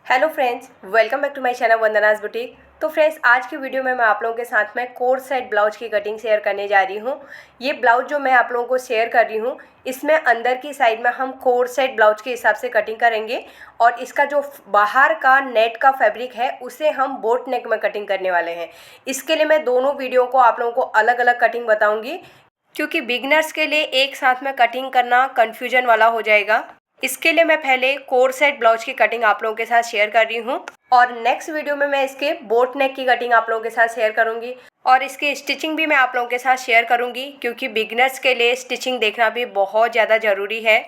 Hello friends, welcome back to my channel Vandana's boutique. तो friends, आज की वीडियो में मैं आप लोगों के साथ में कोट सेट ब्लाउज की कटिंग शेयर करने जा रही हूँ। ये ब्लाउज जो मैं आप लोगों को शेयर कर रही हूँ, इसमें अंदर की साइड में हम कोट सेट ब्लाउज के हिसाब से कटिंग करेंगे और इसका जो बाहर का नेट का फैब्रिक है उसे हम बोट नेक में कटिंग करने वाले हैं। इसके लिए मैं दोनों वीडियो को आप लोगों को अलग अलग कटिंग बताऊँगी, क्योंकि बिगनर्स के लिए एक साथ में कटिंग करना कन्फ्यूजन वाला हो जाएगा। इसके लिए मैं पहले कोट सेट ब्लाउज की कटिंग आप लोगों के साथ शेयर कर रही हूँ और नेक्स्ट वीडियो में मैं इसके बोट नेक की कटिंग आप लोगों के साथ शेयर करूँगी और इसकी स्टिचिंग भी मैं आप लोगों के साथ शेयर करूँगी, क्योंकि बिगनर्स के लिए स्टिचिंग देखना भी बहुत ज़्यादा ज़रूरी है।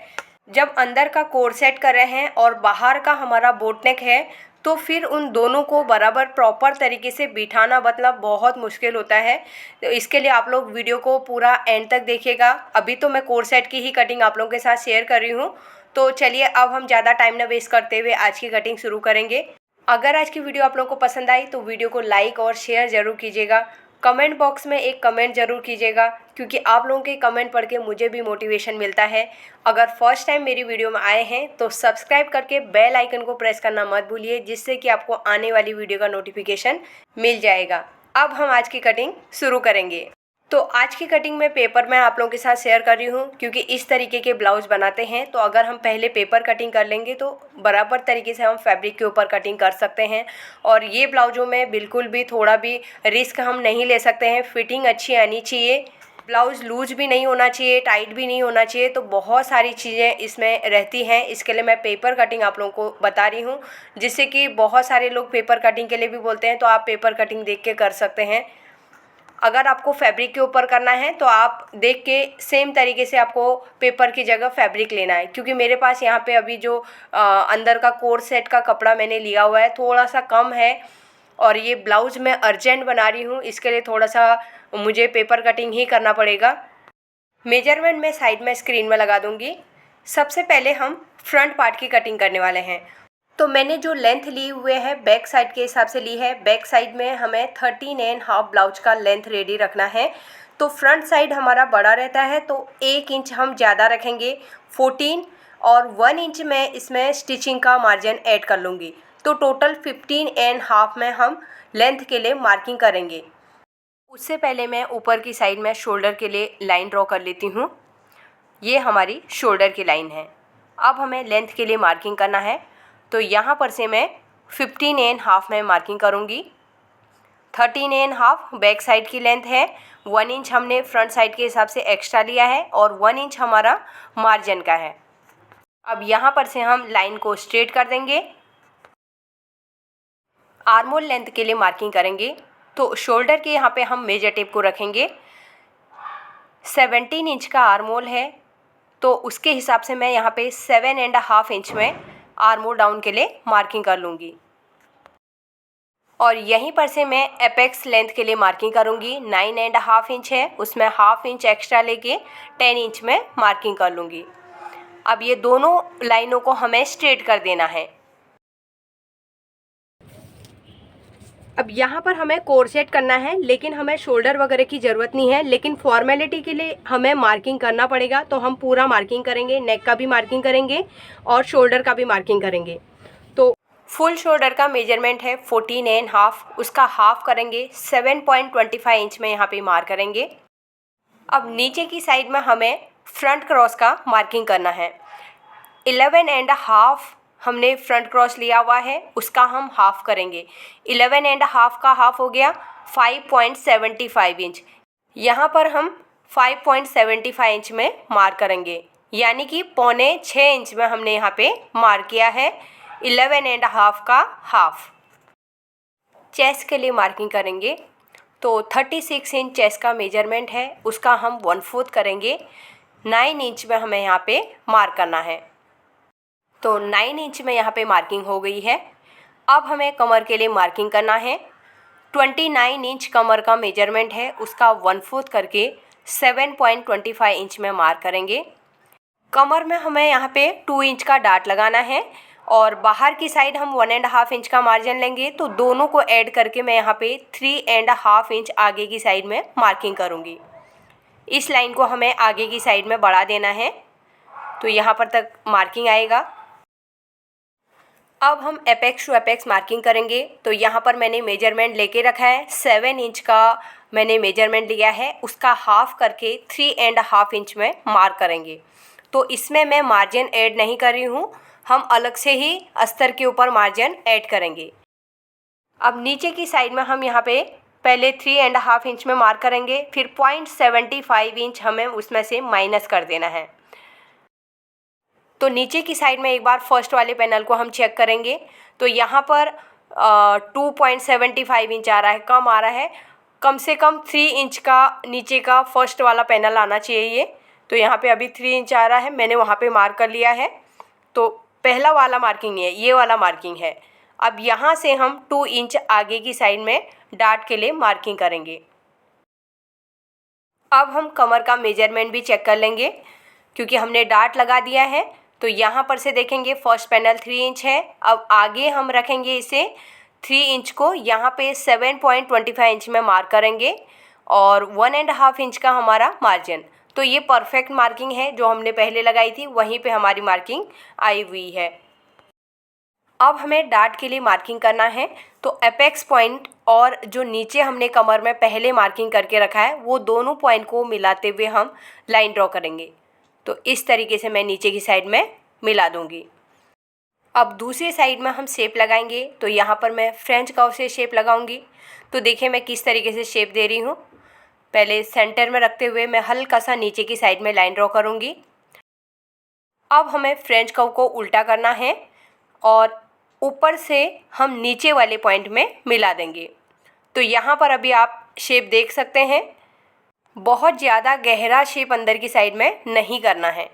जब अंदर का कोट सेट कर रहे हैं और बाहर का हमारा बोट नेक है तो फिर उन दोनों को बराबर प्रॉपर तरीके से बिठाना मतलब बहुत मुश्किल होता है। तो इसके लिए आप लोग वीडियो को पूरा एंड तक देखिएगा। अभी तो मैं कोट सेट की ही कटिंग आप लोगों के साथ शेयर कर रही हूँ। तो चलिए अब हम ज़्यादा टाइम ना वेस्ट करते हुए आज की कटिंग शुरू करेंगे। अगर आज की वीडियो आप लोगों को पसंद आई तो वीडियो को लाइक और शेयर ज़रूर कीजिएगा। कमेंट बॉक्स में एक कमेंट ज़रूर कीजिएगा, क्योंकि आप लोगों के कमेंट पढ़ के मुझे भी मोटिवेशन मिलता है। अगर फर्स्ट टाइम मेरी वीडियो में आए हैं तो सब्सक्राइब करके बेल आइकन को प्रेस करना मत भूलिए, जिससे कि आपको आने वाली वीडियो का नोटिफिकेशन मिल जाएगा। अब हम आज की कटिंग शुरू करेंगे। तो आज की कटिंग में पेपर मैं आप लोगों के साथ शेयर कर रही हूँ, क्योंकि इस तरीके के ब्लाउज बनाते हैं तो अगर हम पहले पेपर कटिंग कर लेंगे तो बराबर तरीके से हम फैब्रिक के ऊपर कटिंग कर सकते हैं। और ये ब्लाउजों में बिल्कुल भी थोड़ा भी रिस्क हम नहीं ले सकते हैं। फिटिंग अच्छी आनी चाहिए, ब्लाउज़ लूज भी नहीं होना चाहिए, टाइट भी नहीं होना चाहिए। तो बहुत सारी चीज़ें इसमें रहती हैं। इसके लिए मैं पेपर कटिंग आप लोगों को बता रही हूँ, जिससे कि बहुत सारे लोग पेपर कटिंग के लिए भी बोलते हैं, तो आप पेपर कटिंग देख के कर सकते हैं। अगर आपको फैब्रिक के ऊपर करना है तो आप देख के सेम तरीके से आपको पेपर की जगह फैब्रिक लेना है, क्योंकि मेरे पास यहाँ पे अभी जो अंदर का कोट सेट का कपड़ा मैंने लिया हुआ है थोड़ा सा कम है और ये ब्लाउज़ मैं अर्जेंट बना रही हूँ, इसके लिए थोड़ा सा मुझे पेपर कटिंग ही करना पड़ेगा। मेजरमेंट मैं साइड में स्क्रीन में लगा दूँगी। सबसे पहले हम फ्रंट पार्ट की कटिंग करने वाले हैं। तो मैंने जो लेंथ ली हुए है बैक साइड के हिसाब से ली है। बैक साइड में हमें 13.5 ब्लाउज का लेंथ रेडी रखना है। तो फ्रंट साइड हमारा बड़ा रहता है तो 1 इंच हम ज़्यादा रखेंगे 14, और 1 इंच में इसमें स्टिचिंग का मार्जिन ऐड कर लूँगी। तो टोटल 15.5 में हम लेंथ के लिए मार्किंग करेंगे। उससे पहले मैं ऊपर की साइड में शोल्डर के लिए लाइन ड्रॉ कर लेती हूँ। ये हमारी शोल्डर की लाइन है। अब हमें लेंथ के लिए मार्किंग करना है, तो यहाँ पर से मैं 15.5 में मार्किंग करूँगी। 13.5 बैक साइड की लेंथ है, 1 इंच हमने फ्रंट साइड के हिसाब से एक्स्ट्रा लिया है और 1 इंच हमारा मार्जिन का है। अब यहाँ पर से हम लाइन को स्ट्रेट कर देंगे। आर्म होल लेंथ के लिए मार्किंग करेंगे, तो शोल्डर के यहाँ पे हम मेजर टेप को रखेंगे। 17 इंच का आर्म होल है, तो उसके हिसाब से मैं यहाँ पे 7.5 इंच में आर्म होल डाउन के लिए मार्किंग कर लूँगी। और यहीं पर से मैं एपेक्स लेंथ के लिए मार्किंग करूँगी। 9.5 इंच है, उसमें हाफ इंच एक्स्ट्रा लेके 10 इंच में मार्किंग कर लूँगी। अब ये दोनों लाइनों को हमें स्ट्रेट कर देना है। अब यहाँ पर हमें कोर सेट करना है, लेकिन हमें शोल्डर वगैरह की ज़रूरत नहीं है, लेकिन फॉर्मेलिटी के लिए हमें मार्किंग करना पड़ेगा। तो हम पूरा मार्किंग करेंगे, नेक का भी मार्किंग करेंगे और शोल्डर का भी मार्किंग करेंगे। तो फुल शोल्डर का मेजरमेंट है 14.5, उसका हाफ करेंगे 7.25 इंच में यहाँ पे मार्क करेंगे। अब नीचे की साइड में हमें फ्रंट क्रॉस का मार्किंग करना है। 11.5 हमने फ्रंट क्रॉस लिया हुआ है, उसका हम हाफ करेंगे। 11.5 का हाफ हो गया 5.75 इंच। यहाँ पर हम 5.75 इंच में मार्क करेंगे, यानी कि 5.25 इंच में हमने यहाँ पे मार्क किया है। 11.5 का हाफ। चेस्ट के लिए मार्किंग करेंगे, तो 36 इंच चेस्ट का मेजरमेंट है, उसका हम 1/4 करेंगे। 9 इंच में हमें यहाँ पे मार्क करना है। तो 9 इंच में यहाँ पे मार्किंग हो गई है। अब हमें कमर के लिए मार्किंग करना है। 29 इंच कमर का मेजरमेंट है, उसका 1/4 करके 7.25 इंच में मार्क करेंगे। कमर में हमें यहाँ पे 2 इंच का डाट लगाना है और बाहर की साइड हम 1.5 इंच का मार्जिन लेंगे। तो दोनों को ऐड करके मैं यहाँ पे 3.5 इंच आगे की साइड में मार्किंग करूँगी। इस लाइन को हमें आगे की साइड में बढ़ा देना है, तो यहाँ पर तक मार्किंग आएगा। अब हम एपेक्स टू एपेक्स मार्किंग करेंगे। तो यहाँ पर मैंने मेजरमेंट लेके रखा है, 7 इंच का मैंने मेजरमेंट लिया है, उसका हाफ करके 3.5 इंच में मार्क करेंगे। तो इसमें मैं मार्जिन ऐड नहीं कर रही हूँ, हम अलग से ही अस्तर के ऊपर मार्जिन ऐड करेंगे। अब नीचे की साइड में हम यहाँ पे पहले 3.5 इंच में मार्क करेंगे, फिर 0.75 इंच हमें उसमें से माइनस कर देना है। तो नीचे की साइड में एक बार फर्स्ट वाले पैनल को हम चेक करेंगे। तो यहाँ पर 2.75 इंच आ रहा है, कम आ रहा है, कम से कम 3 इंच का नीचे का फर्स्ट वाला पैनल आना चाहिए। तो यहाँ पे अभी 3 इंच आ रहा है, मैंने वहाँ पे मार्क कर लिया है। तो पहला वाला मार्किंग है, ये वाला मार्किंग है। अब यहाँ से हम 2 इंच आगे की साइड में डार्ट के लिए मार्किंग करेंगे। अब हम कमर का मेजरमेंट भी चेक कर लेंगे, क्योंकि हमने डार्ट लगा दिया है। तो यहाँ पर से देखेंगे फर्स्ट पैनल 3 इंच है, अब आगे हम रखेंगे इसे 3 इंच को, यहाँ पे 7.25 इंच में मार्क करेंगे और 1.5 इंच का हमारा मार्जिन। तो ये परफेक्ट मार्किंग है, जो हमने पहले लगाई थी वहीं पे हमारी मार्किंग आई हुई है। अब हमें डार्ट के लिए मार्किंग करना है। तो एपेक्स पॉइंट और जो नीचे हमने कमर में पहले मार्किंग करके रखा है, वो दोनों पॉइंट को मिलाते हुए हम लाइन ड्रॉ करेंगे। तो इस तरीके से मैं नीचे की साइड में मिला दूंगी। अब दूसरी साइड में हम शेप लगाएंगे। तो यहाँ पर मैं फ्रेंच कर्व से शेप लगाऊंगी। तो देखिए मैं किस तरीके से शेप दे रही हूँ। पहले सेंटर में रखते हुए मैं हल्का सा नीचे की साइड में लाइन ड्रॉ करूँगी। अब हमें फ्रेंच कर्व को उल्टा करना है और ऊपर से हम नीचे वाले पॉइंट में मिला देंगे। तो यहाँ पर अभी आप शेप देख सकते हैं, बहुत ज़्यादा गहरा शेप अंदर की साइड में नहीं करना है।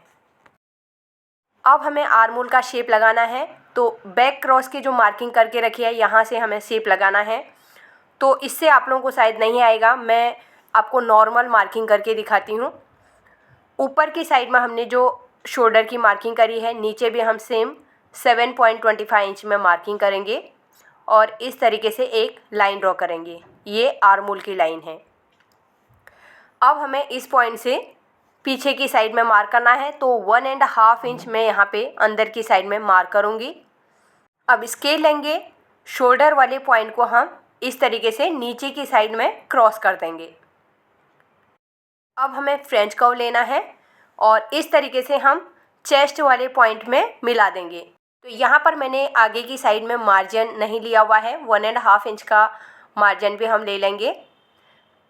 अब हमें आर्मोल का शेप लगाना है। तो बैक क्रॉस की जो मार्किंग करके रखी है, यहाँ से हमें शेप लगाना है। तो इससे आप लोगों को शायद नहीं आएगा, मैं आपको नॉर्मल मार्किंग करके दिखाती हूँ। ऊपर की साइड में हमने जो शोल्डर की मार्किंग करी है, नीचे भी हम सेम 7.25 इंच में मार्किंग करेंगे और इस तरीके से एक लाइन ड्रॉ करेंगे। ये आर्मोल की लाइन है। अब हमें इस पॉइंट से पीछे की साइड में मार्क करना है। तो 1.5 इंच में यहाँ पे अंदर की साइड में मार्क करूँगी। अब स्केल लेंगे, शोल्डर वाले पॉइंट को हम इस तरीके से नीचे की साइड में क्रॉस कर देंगे। अब हमें फ्रेंच कर्व लेना है और इस तरीके से हम चेस्ट वाले पॉइंट में मिला देंगे। तो यहाँ पर मैंने आगे की साइड में मार्जिन नहीं लिया हुआ है, 1.5 इंच का मार्जिन भी हम ले लेंगे।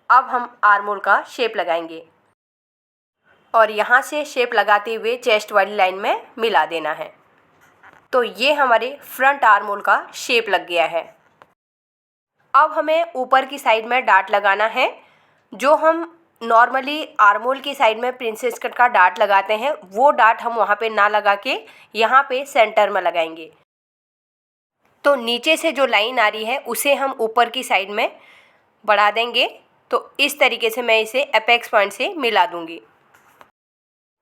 अब हम आर्मोल का शेप लगाएंगे और यहाँ से शेप लगाते हुए चेस्ट वाली लाइन में मिला देना है। तो ये हमारे फ्रंट आर्मोल का शेप लग गया है। अब हमें ऊपर की साइड में डार्ट लगाना है। जो हम नॉर्मली आर्मोल की साइड में प्रिंसेस कट का डार्ट लगाते हैं, वो डार्ट हम वहाँ पे ना लगा के यहाँ पे सेंटर में लगाएंगे। तो नीचे से जो लाइन आ रही है उसे हम ऊपर की साइड में बढ़ा देंगे। तो इस तरीके से मैं इसे एपेक्स पॉइंट से मिला दूंगी।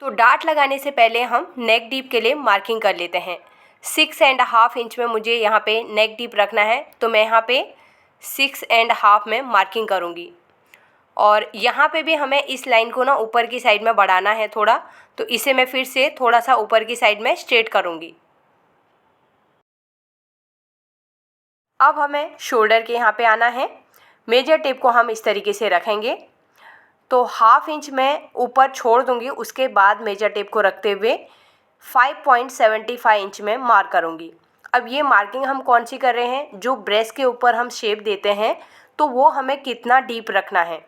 तो डार्ट लगाने से पहले हम नेक डीप के लिए मार्किंग कर लेते हैं। 6.5 इंच में मुझे यहाँ पे नेक डीप रखना है। तो मैं यहाँ पे 6.5 में मार्किंग करूँगी और यहाँ पे भी हमें इस लाइन को ना ऊपर की साइड में बढ़ाना है थोड़ा। तो इसे मैं फिर से थोड़ा सा ऊपर की साइड में स्ट्रेट करूँगी। अब हमें शोल्डर के यहाँ पे आना है। मेजर टेप को हम इस तरीके से रखेंगे। तो 1/2 इंच में ऊपर छोड़ दूँगी, उसके बाद मेजर टेप को रखते हुए 5.75 इंच में मार्क करूँगी। अब ये मार्किंग हम कौन सी कर रहे हैं, जो ब्रेस्ट के ऊपर हम शेप देते हैं तो वो हमें कितना डीप रखना है।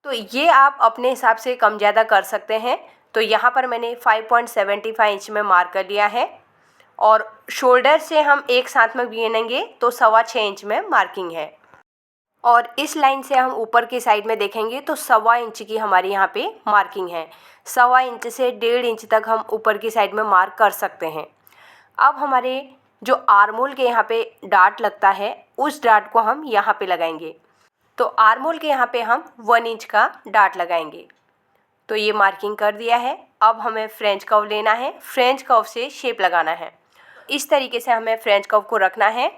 तो ये आप अपने हिसाब से कम ज़्यादा कर सकते हैं। तो यहाँ पर मैंने 5.75 इंच में मार्क कर लिया है और शोल्डर से हम एक साथ में गिनेंगे तो 6.25 इंच में मार्किंग है। और इस लाइन से हम ऊपर की साइड में देखेंगे तो 1.25 इंच की हमारी यहाँ पे मार्किंग है। 1.25 इंच से 1.5 इंच तक हम ऊपर की साइड में मार्क कर सकते हैं। अब हमारे जो आर्मोल के यहाँ पे डार्ट लगता है, उस डार्ट को हम यहाँ पे लगाएंगे। तो आर्मोल के यहाँ पे हम 1 इंच का डार्ट लगाएंगे। तो ये मार्किंग कर दिया है। अब हमें फ्रेंच कर्व लेना है, फ्रेंच कर्व से शेप लगाना है। इस तरीके से हमें फ्रेंच कर्व को रखना है।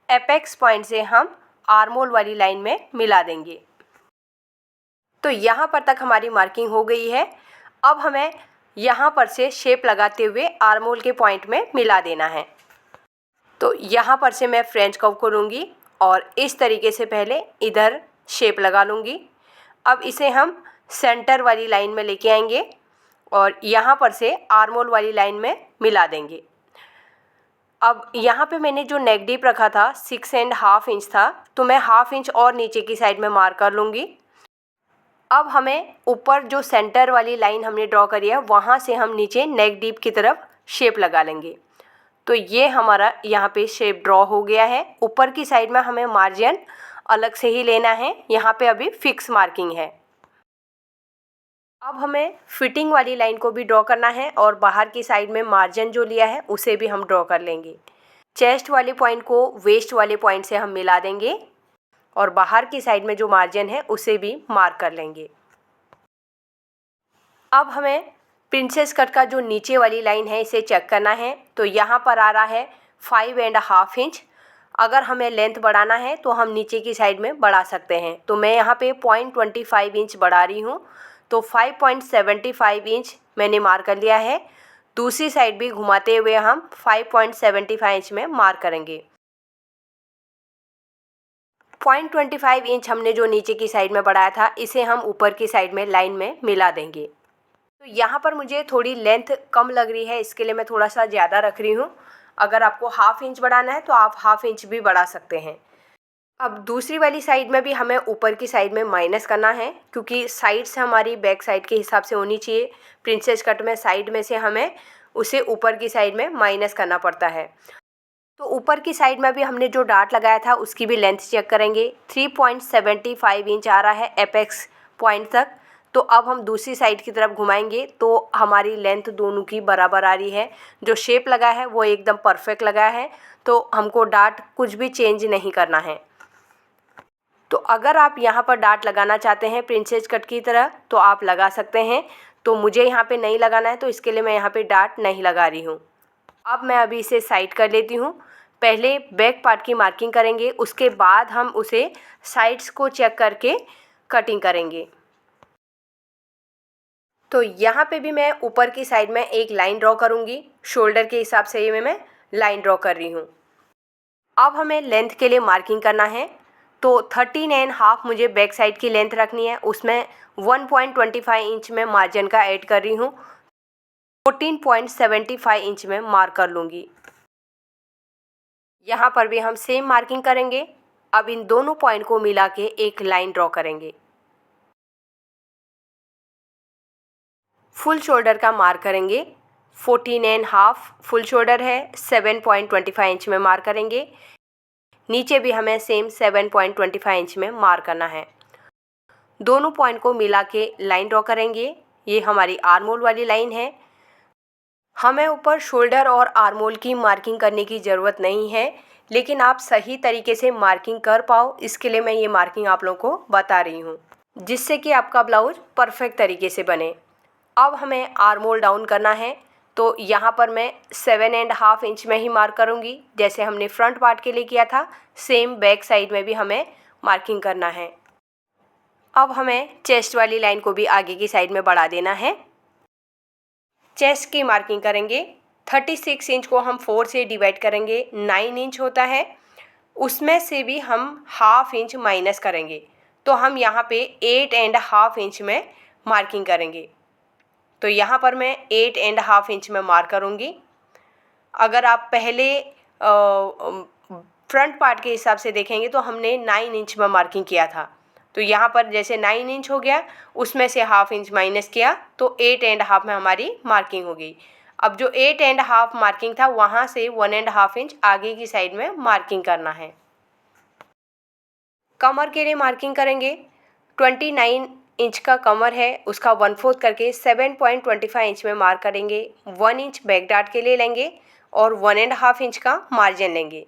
एपेक्स पॉइंट से हम आर्मोल वाली लाइन में मिला देंगे। तो यहाँ पर तक हमारी मार्किंग हो गई है। अब हमें यहाँ पर से शेप लगाते हुए आर्मोल के पॉइंट में मिला देना है। तो यहाँ पर से मैं फ्रेंच कर्व को लूँगी और इस तरीके से पहले इधर शेप लगा लूँगी। अब इसे हम सेंटर वाली लाइन में लेके आएंगे और यहाँ पर से आर्म होल वाली लाइन में मिला देंगे। अब यहाँ पे मैंने जो नेक डीप रखा था 6.5 इंच था, तो मैं 1/2 इंच और नीचे की साइड में मार्क कर लूँगी। अब हमें ऊपर जो सेंटर वाली लाइन हमने ड्रॉ करी है वहाँ से हम नीचे नेक डीप की तरफ शेप लगा लेंगे। तो ये हमारा यहाँ पे शेप ड्रॉ हो गया है। ऊपर की साइड में हमें मार्जिन अलग से ही लेना है, यहाँ पे अभी फिक्स मार्किंग है। अब हमें फिटिंग वाली लाइन को भी ड्रॉ करना है और बाहर की साइड में मार्जिन जो लिया है उसे भी हम ड्रॉ कर लेंगे। चेस्ट वाले पॉइंट को वेस्ट वाले पॉइंट से हम मिला देंगे और बाहर की साइड में जो मार्जिन है उसे भी मार्क कर लेंगे। अब हमें प्रिंसेस कट का जो नीचे वाली लाइन है इसे चेक करना है। तो यहाँ पर आ रहा है 5.5 इंच। अगर हमें लेंथ बढ़ाना है तो हम नीचे की साइड में बढ़ा सकते हैं। तो मैं यहाँ पे 0.25 इंच बढ़ा रही हूँ, तो 5.75 इंच मैंने मार्क कर लिया है। दूसरी साइड भी घुमाते हुए हम 5.75 इंच में मार्क करेंगे। 0.25 इंच हमने जो नीचे की साइड में बढ़ाया था इसे हम ऊपर की साइड में लाइन में मिला देंगे। तो यहाँ पर मुझे थोड़ी लेंथ कम लग रही है, इसके लिए मैं थोड़ा सा ज़्यादा रख रही हूँ। अगर आपको 1/2 इंच बढ़ाना है तो आप 1/2 इंच भी बढ़ा सकते हैं। अब दूसरी वाली साइड में भी हमें ऊपर की साइड में माइनस करना है, क्योंकि साइड्स हमारी बैक साइड के हिसाब से होनी चाहिए। प्रिंसेस कट में साइड में से हमें उसे ऊपर की साइड में माइनस करना पड़ता है। तो ऊपर की साइड में भी हमने जो डार्ट लगाया था उसकी भी लेंथ चेक करेंगे। 3.75 इंच आ रहा है एपेक्स पॉइंट तक। तो अब हम दूसरी साइड की तरफ घुमाएंगे तो हमारी लेंथ दोनों की बराबर आ रही है। जो शेप लगा है वो एकदम परफेक्ट लगा है, तो हमको डार्ट कुछ भी चेंज नहीं करना है। तो अगर आप यहाँ पर डार्ट लगाना चाहते हैं प्रिंसेस कट की तरह तो आप लगा सकते हैं। तो मुझे यहाँ पे नहीं लगाना है, तो इसके लिए मैं यहाँ पे डार्ट नहीं लगा रही हूँ। अब मैं अभी इसे साइड कर लेती हूँ। पहले बैक पार्ट की मार्किंग करेंगे, उसके बाद हम उसे साइड्स को चेक करके कटिंग करेंगे। तो यहाँ पे भी मैं ऊपर की साइड में एक लाइन ड्रॉ करूँगी। शोल्डर के हिसाब से ये मैं लाइन ड्रॉ कर रही हूँ। अब हमें लेंथ के लिए मार्किंग करना है। तो 13.5 मुझे बैक साइड की लेंथ रखनी है, उसमें 1.25 इंच में मार्जिन का ऐड कर रही हूँ। 14.75 इंच में मार्क कर लूँगी। यहाँ पर भी हम सेम मार्किंग करेंगे। अब इन दोनों पॉइंट को मिला के एक लाइन ड्रॉ करेंगे। फुल शोल्डर का मार्क करेंगे। 14.5 फुल शोल्डर है, 7.25 इंच में मार्क करेंगे। नीचे भी हमें सेम 7.25 इंच में मार्क करना है। दोनों पॉइंट को मिला के लाइन ड्रॉ करेंगे। ये हमारी आर्म होल वाली लाइन है। हमें ऊपर शोल्डर और आर्म होल की मार्किंग करने की ज़रूरत नहीं है, लेकिन आप सही तरीके से मार्किंग कर पाओ इसके लिए मैं ये मार्किंग आप लोगों को बता रही हूँ, जिससे कि आपका ब्लाउज परफेक्ट तरीके से बने। अब हमें आर्म होल डाउन करना है, तो यहाँ पर मैं 7.5 इंच में ही मार्क करूँगी, जैसे हमने फ्रंट पार्ट के लिए किया था। सेम बैक साइड में भी हमें मार्किंग करना है। अब हमें चेस्ट वाली लाइन को भी आगे की साइड में बढ़ा देना है। चेस्ट की मार्किंग करेंगे। 36 इंच को हम 4 से डिवाइड करेंगे, 9 इंच होता है। उसमें से भी हम 1/2 इंच माइनस करेंगे, तो हम यहाँ पे 8.5 इंच में मार्किंग करेंगे। तो यहाँ पर मैं 8.5 इंच में मार्क करूँगी। अगर आप पहले फ्रंट पार्ट के हिसाब से देखेंगे तो हमने 9 इंच में मार्किंग किया था। तो यहाँ पर जैसे 9 इंच हो गया, उसमें से 1/2 इंच माइनस किया तो 8.5 में हमारी मार्किंग हो गई। अब जो 8.5 मार्किंग था वहाँ से 1.5 इंच आगे की साइड में मार्किंग करना है। कमर के लिए मार्किंग करेंगे। 29 इंच का कमर है, उसका 1/4 करके 7.25 इंच में मार्क करेंगे। 1 इंच बैक डार्ट के लिए लेंगे और 1.5 इंच का मार्जिन लेंगे।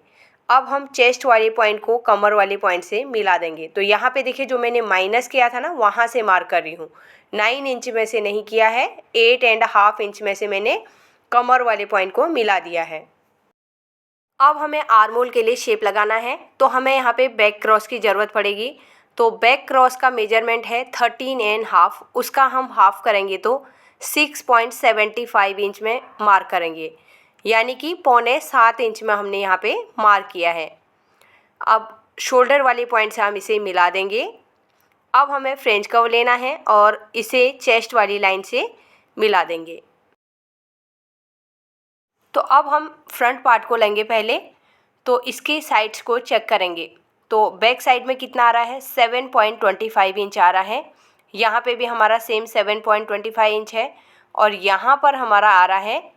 अब हम चेस्ट वाले पॉइंट को कमर वाले पॉइंट से मिला देंगे। तो यहाँ पे देखिए जो मैंने माइनस किया था ना, वहाँ से मार्क कर रही हूँ। 9 इंच में से नहीं किया है, 8.5 इंच में से मैंने कमर वाले पॉइंट को मिला दिया है। अब हमें आर्म होल के लिए शेप लगाना है, तो हमें यहाँ पे बैक क्रॉस की ज़रूरत पड़ेगी। तो बैक क्रॉस का मेजरमेंट है 13.5, उसका हम हाफ करेंगे तो 6.75 इंच में मार्क करेंगे। यानी कि 6.25 इंच में हमने यहाँ पे मार्क किया है। अब शोल्डर वाले पॉइंट से हम इसे मिला देंगे। अब हमें फ्रेंच कर्व लेना है और इसे चेस्ट वाली लाइन से मिला देंगे। तो अब हम फ्रंट पार्ट को लेंगे पहले, तो इसकी साइड्स को चेक करेंगे। तो बैक साइड में कितना आ रहा है, 7.25 इंच आ रहा है। यहाँ पे भी हमारा सेम 7.25 इंच है और यहाँ पर हमारा आ रहा है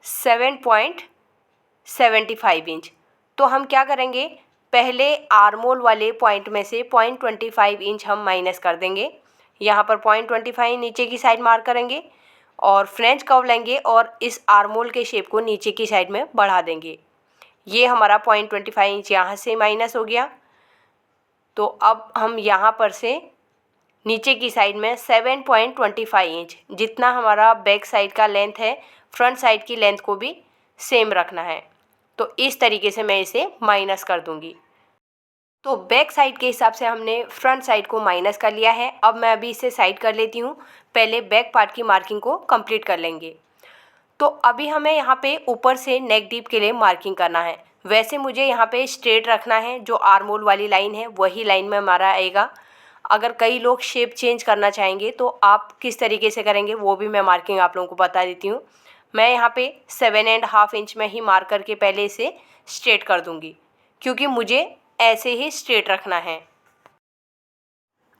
7.75 इंच। तो हम क्या करेंगे, पहले आर्मोल वाले पॉइंट में से 0.25 इंच हम माइनस कर देंगे। यहाँ पर 0.25 नीचे की साइड मार्क करेंगे और फ्रेंच कर्व लेंगे और इस आर्मोल के शेप को नीचे की साइड में बढ़ा देंगे। ये हमारा 0.25 इंच यहाँ से माइनस हो गया। तो अब हम यहाँ पर से नीचे की साइड में 7.25 इंच जितना हमारा बैक साइड का लेंथ है, फ्रंट साइड की लेंथ को भी सेम रखना है। तो इस तरीके से मैं इसे माइनस कर दूंगी। तो बैक साइड के हिसाब से हमने फ्रंट साइड को माइनस कर लिया है। अब मैं अभी इसे साइड कर लेती हूँ, पहले बैक पार्ट की मार्किंग को कंप्लीट कर लेंगे। तो अभी हमें यहाँ पे ऊपर से नेक डीप के लिए मार्किंग करना है। वैसे मुझे यहाँ पे स्ट्रेट रखना है, जो आर्मोल वाली लाइन है वही लाइन में हमारा आएगा। अगर कई लोग शेप चेंज करना चाहेंगे तो आप किस तरीके से करेंगे वो भी मैं मार्किंग आप लोगों को बता देती हूँ। मैं यहाँ पे 7.5 इंच में ही मार्क करके पहले इसे स्ट्रेट कर दूँगी, क्योंकि मुझे ऐसे ही स्ट्रेट रखना है।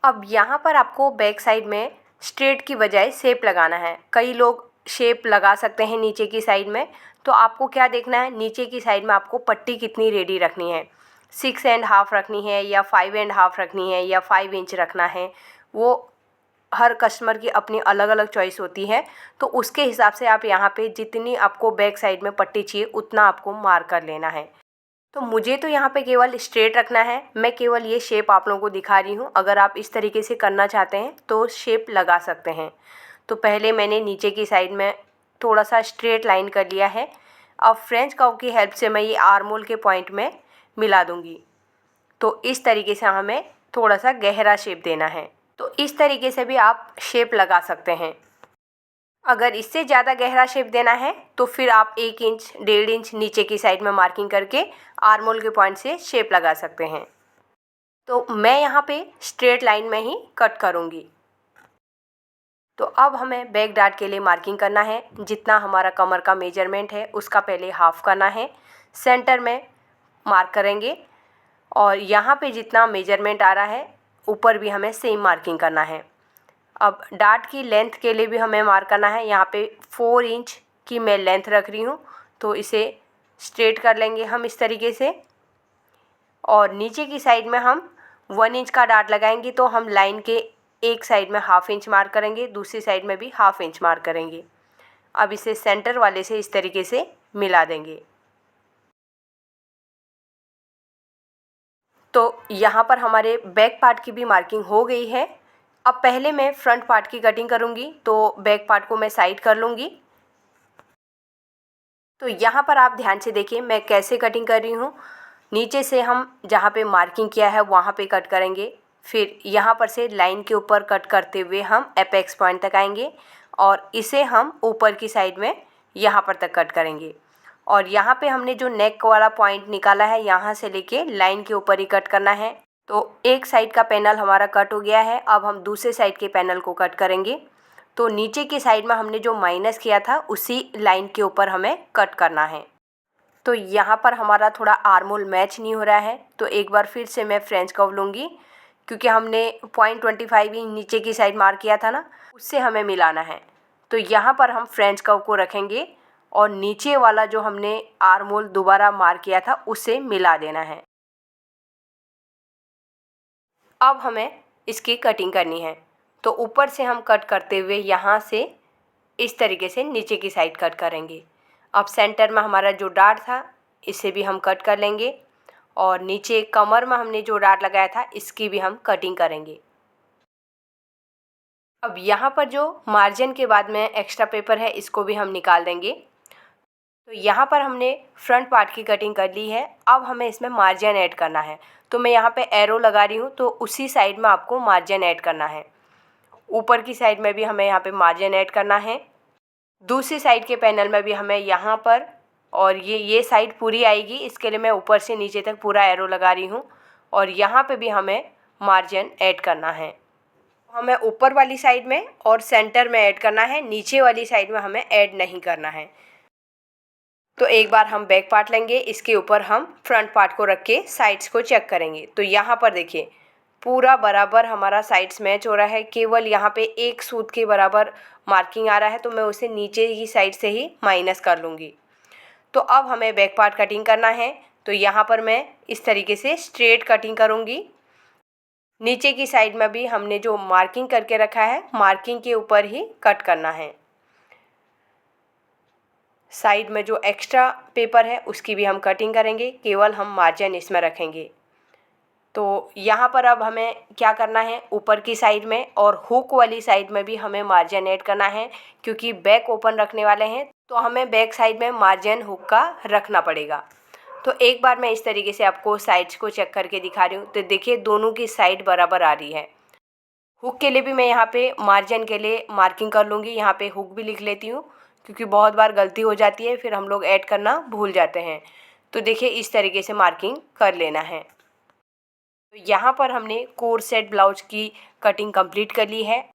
अब यहाँ पर आपको बैक साइड में स्ट्रेट की बजाय शेप लगाना है। कई लोग शेप लगा सकते हैं नीचे की साइड में, तो आपको क्या देखना है, नीचे की साइड में आपको पट्टी कितनी रेडी रखनी है, 6.5 रखनी है या 5.5 रखनी है या 5 इंच रखना है। वो हर कस्टमर की अपनी अलग अलग चॉइस होती है। तो उसके हिसाब से आप यहाँ पे जितनी आपको बैक साइड में पट्टी चाहिए उतना आपको मार्क कर लेना है। तो मुझे तो यहाँ पे केवल स्ट्रेट रखना है, मैं केवल ये शेप आप लोगों को दिखा रही हूँ। अगर आप इस तरीके से करना चाहते हैं तो शेप लगा सकते हैं। तो पहले मैंने नीचे की साइड में थोड़ा सा स्ट्रेट लाइन कर लिया है। अब फ्रेंच कर्व की हेल्प से मैं ये आर्मोल के पॉइंट में मिला दूँगी। तो इस तरीके से हमें थोड़ा सा गहरा शेप देना है। तो इस तरीके से भी आप शेप लगा सकते हैं। अगर इससे ज़्यादा गहरा शेप देना है तो फिर आप 1 इंच 1.5 इंच नीचे की साइड में मार्किंग करके आर्मोल के पॉइंट से शेप लगा सकते हैं। तो मैं यहाँ पे स्ट्रेट लाइन में ही कट करूँगी। तो अब हमें बैक डार्ट के लिए मार्किंग करना है। जितना हमारा कमर का मेजरमेंट है उसका पहले हाफ करना है, सेंटर में मार्क करेंगे और यहाँ पे जितना मेजरमेंट आ रहा है ऊपर भी हमें सेम मार्किंग करना है। अब डार्ट की लेंथ के लिए भी हमें मार्क करना है। यहाँ पे 4 इंच की मैं लेंथ रख रही हूँ, तो इसे स्ट्रेट कर लेंगे हम इस तरीके से। और नीचे की साइड में हम 1 इंच का डार्ट लगाएंगे, तो हम लाइन के एक साइड में हाफ इंच मार्क करेंगे, दूसरी साइड में भी हाफ इंच मार्क करेंगे। अब इसे सेंटर वाले से इस तरीके से मिला देंगे। तो यहाँ पर हमारे बैक पार्ट की भी मार्किंग हो गई है। अब पहले मैं फ्रंट पार्ट की कटिंग करूँगी, तो बैक पार्ट को मैं साइड कर लूँगी। तो यहाँ पर आप ध्यान से देखिए मैं कैसे कटिंग कर रही हूँ। नीचे से हम जहाँ पे मार्किंग किया है वहाँ पे कट करेंगे, फिर यहाँ पर से लाइन के ऊपर कट करते हुए हम एपेक्स पॉइंट तक आएंगे और इसे हम ऊपर की साइड में यहाँ पर तक कट करेंगे। और यहाँ पे हमने जो नेक वाला पॉइंट निकाला है यहाँ से लेके लाइन के ऊपर ही कट करना है। तो एक साइड का पैनल हमारा कट हो गया है, अब हम दूसरे साइड के पैनल को कट करेंगे। तो नीचे की साइड में हमने जो माइनस किया था उसी लाइन के ऊपर हमें कट करना है। तो यहाँ पर हमारा थोड़ा आर्मोल मैच नहीं हो रहा है, तो एक बार फिर से मैं फ्रेंच कर्व लूँगी, क्योंकि हमने 0.25 इंच नीचे की साइड मार्क किया था ना, उससे हमें मिलाना है। तो यहाँ पर हम फ्रेंच कर्व को रखेंगे और नीचे वाला जो हमने आर्मोल दोबारा मार्क किया था उससे मिला देना है। अब हमें इसकी कटिंग करनी है। तो ऊपर से हम कट करते हुए यहाँ से इस तरीके से नीचे की साइड कट करेंगे। अब सेंटर में हमारा जो डार्ट था इसे भी हम कट कर लेंगे और नीचे कमर में हमने जो डार्ट लगाया था इसकी भी हम कटिंग करेंगे। अब यहाँ पर जो मार्जिन के बाद में एक्स्ट्रा पेपर है इसको भी हम निकाल देंगे। तो यहाँ पर हमने फ्रंट पार्ट की कटिंग कर ली है, अब हमें इसमें मार्जिन ऐड करना है। तो मैं यहाँ पे एरो लगा रही हूँ, तो उसी साइड में आपको मार्जिन ऐड करना है। ऊपर की साइड में भी हमें यहाँ पे मार्जिन ऐड करना है। दूसरी साइड के पैनल में भी हमें यहाँ पर और ये साइड पूरी आएगी, इसके लिए मैं ऊपर से नीचे तक पूरा एरो लगा रही हूँ। और यहाँ पे भी हमें मार्जिन ऐड करना है। हमें ऊपर वाली साइड में और सेंटर में ऐड करना है, नीचे वाली साइड में हमें ऐड नहीं करना है। तो एक बार हम बैक पार्ट लेंगे, इसके ऊपर हम फ्रंट पार्ट को रख के साइड्स को चेक करेंगे। तो यहाँ पर देखिए पूरा बराबर हमारा साइड्स मैच हो रहा है, केवल यहाँ पे एक सूत के बराबर मार्किंग आ रहा है, तो मैं उसे नीचे ही साइड से ही माइनस कर लूँगी। तो अब हमें बैक पार्ट कटिंग करना है। तो यहाँ पर मैं इस तरीके से स्ट्रेट कटिंग करूँगी। नीचे की साइड में भी हमने जो मार्किंग करके रखा है, मार्किंग के ऊपर ही कट करना है। साइड में जो एक्स्ट्रा पेपर है उसकी भी हम कटिंग करेंगे, केवल हम मार्जिन इसमें रखेंगे। तो यहाँ पर अब हमें क्या करना है, ऊपर की साइड में और हुक वाली साइड में भी हमें मार्जिन ऐड करना है, क्योंकि बैक ओपन रखने वाले हैं तो हमें बैक साइड में मार्जिन हुक का रखना पड़ेगा। तो एक बार मैं इस तरीके से आपको साइड्स को चेक करके दिखा रही हूँ। तो देखिए दोनों की साइड बराबर आ रही है। हुक के लिए भी मैं यहाँ पे मार्जिन के लिए मार्किंग कर लूँगी, यहाँ पे हुक भी लिख लेती हूँ, क्योंकि बहुत बार गलती हो जाती है, फिर हम लोग ऐड करना भूल जाते हैं। तो देखिए इस तरीके से मार्किंग कर लेना है। तो यहाँ पर हमने कोर सेट ब्लाउज की कटिंग कंप्लीट कर ली है।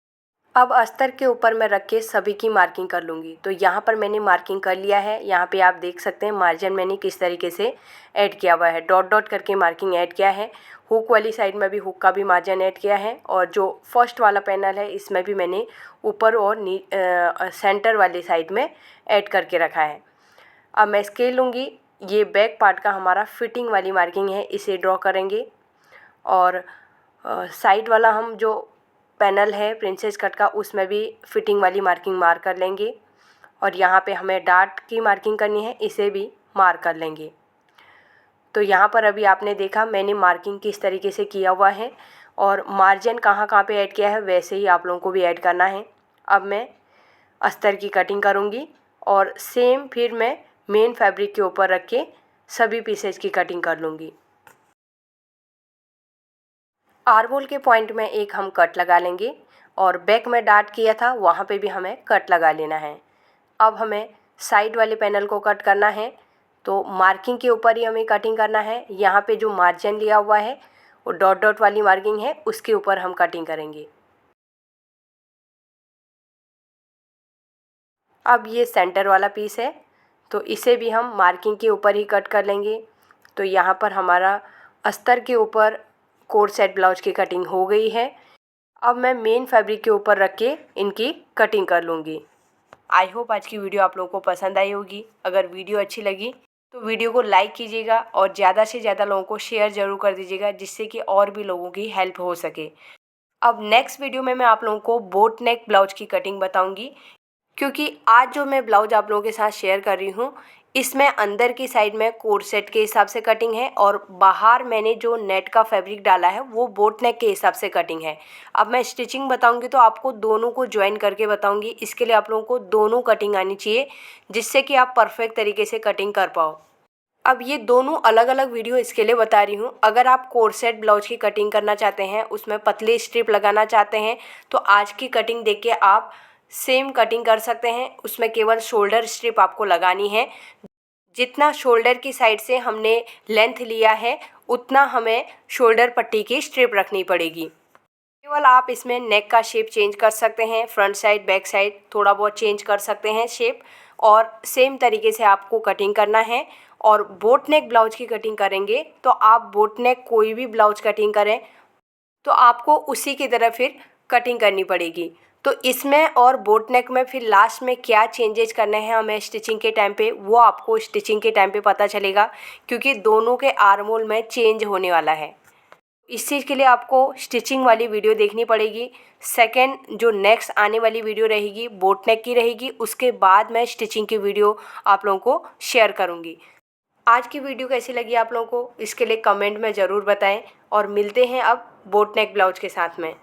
अब अस्तर के ऊपर मैं रख के सभी की मार्किंग कर लूँगी। तो यहाँ पर मैंने मार्किंग कर लिया है। यहाँ पे आप देख सकते हैं मार्जिन मैंने किस तरीके से ऐड किया हुआ है, डॉट डॉट करके मार्किंग ऐड किया है। हुक वाली साइड में भी हुक का भी मार्जिन ऐड किया है, और जो फर्स्ट वाला पैनल है इसमें भी मैंने ऊपर और सेंटर वाली साइड में ऐड करके रखा है। अब मैं स्केल लूँगी, ये बैक पार्ट का हमारा फिटिंग वाली मार्किंग है, इसे ड्रॉ करेंगे। और साइड वाला हम जो पैनल है प्रिंसेस कट का, उसमें भी फिटिंग वाली मार्किंग मार्क कर लेंगे। और यहाँ पे हमें डार्ट की मार्किंग करनी है, इसे भी मार्क कर लेंगे। तो यहाँ पर अभी आपने देखा मैंने मार्किंग किस तरीके से किया हुआ है, और मार्जिन कहाँ कहाँ पे ऐड किया है वैसे ही आप लोगों को भी ऐड करना है। अब मैं अस्तर की कटिंग करूँगी, और सेम फिर मैं मेन फैब्रिक के ऊपर रख के सभी पीसेज की कटिंग कर लूँगी। आर्महोल के पॉइंट में एक हम कट लगा लेंगे, और बैक में डार्ट किया था वहाँ पे भी हमें कट लगा लेना है। अब हमें साइड वाले पैनल को कट करना है, तो मार्किंग के ऊपर ही हमें कटिंग करना है। यहाँ पे जो मार्जिन लिया हुआ है वो डॉट डॉट वाली मार्किंग है, उसके ऊपर हम कटिंग करेंगे। अब ये सेंटर वाला पीस है, तो इसे भी हम मार्किंग के ऊपर ही कट कर लेंगे। तो यहाँ पर हमारा अस्तर के ऊपर कोर सेट ब्लाउज की कटिंग हो गई है। अब मैं मेन फैब्रिक के ऊपर रख के इनकी कटिंग कर लूँगी। आई होप आज की वीडियो आप लोगों को पसंद आई होगी। अगर वीडियो अच्छी लगी तो वीडियो को लाइक कीजिएगा, और ज़्यादा से ज़्यादा लोगों को शेयर ज़रूर कर दीजिएगा, जिससे कि और भी लोगों की हेल्प हो सके। अब नेक्स्ट वीडियो में मैं आप लोगों को बोट नेक ब्लाउज की कटिंग बताऊँगी, क्योंकि आज जो मैं ब्लाउज आप लोगों के साथ शेयर कर रही हूँ इसमें अंदर की साइड में कोर सेट के हिसाब से कटिंग है, और बाहर मैंने जो नेट का फैब्रिक डाला है वो बोट नेक के हिसाब से कटिंग है। अब मैं स्टिचिंग बताऊंगी तो आपको दोनों को ज्वाइन करके बताऊंगी। इसके लिए आप लोगों को दोनों कटिंग आनी चाहिए, जिससे कि आप परफेक्ट तरीके से कटिंग कर पाओ। अब ये दोनों अलग अलग वीडियो इसके लिए बता रही हूँ। अगर आप कोर सेट ब्लाउज की कटिंग करना चाहते हैं, उसमें पतली स्ट्रिप लगाना चाहते हैं, तो आज की कटिंग देख के आप सेम कटिंग कर सकते हैं। उसमें केवल शोल्डर स्ट्रिप आपको लगानी है। जितना शोल्डर की साइड से हमने लेंथ लिया है उतना हमें शोल्डर पट्टी की स्ट्रिप रखनी पड़ेगी। केवल आप इसमें नेक का शेप चेंज कर सकते हैं, फ्रंट साइड बैक साइड थोड़ा बहुत चेंज कर सकते हैं शेप, और सेम तरीके से आपको कटिंग करना है। और बोट नेक ब्लाउज की कटिंग करेंगे तो आप बोट नेक कोई भी ब्लाउज कटिंग करें तो आपको उसी की तरह फिर कटिंग करनी पड़ेगी। तो इसमें और बोट नेक में फिर लास्ट में क्या चेंजेस करने हैं हमें स्टिचिंग के टाइम पे, वो आपको स्टिचिंग के टाइम पे पता चलेगा, क्योंकि दोनों के आर्म होल में चेंज होने वाला है। इस चीज़ के लिए आपको स्टिचिंग वाली वीडियो देखनी पड़ेगी। सेकेंड जो नेक्स्ट आने वाली वीडियो रहेगी बोट नेक की रहेगी, उसके बाद मैं स्टिचिंग की वीडियो आप लोगों को शेयर करूँगी। आज की वीडियो कैसी लगी आप लोगों को, इसके लिए कमेंट में ज़रूर बताएं, और मिलते हैं अब बोट नेक ब्लाउज के साथ में।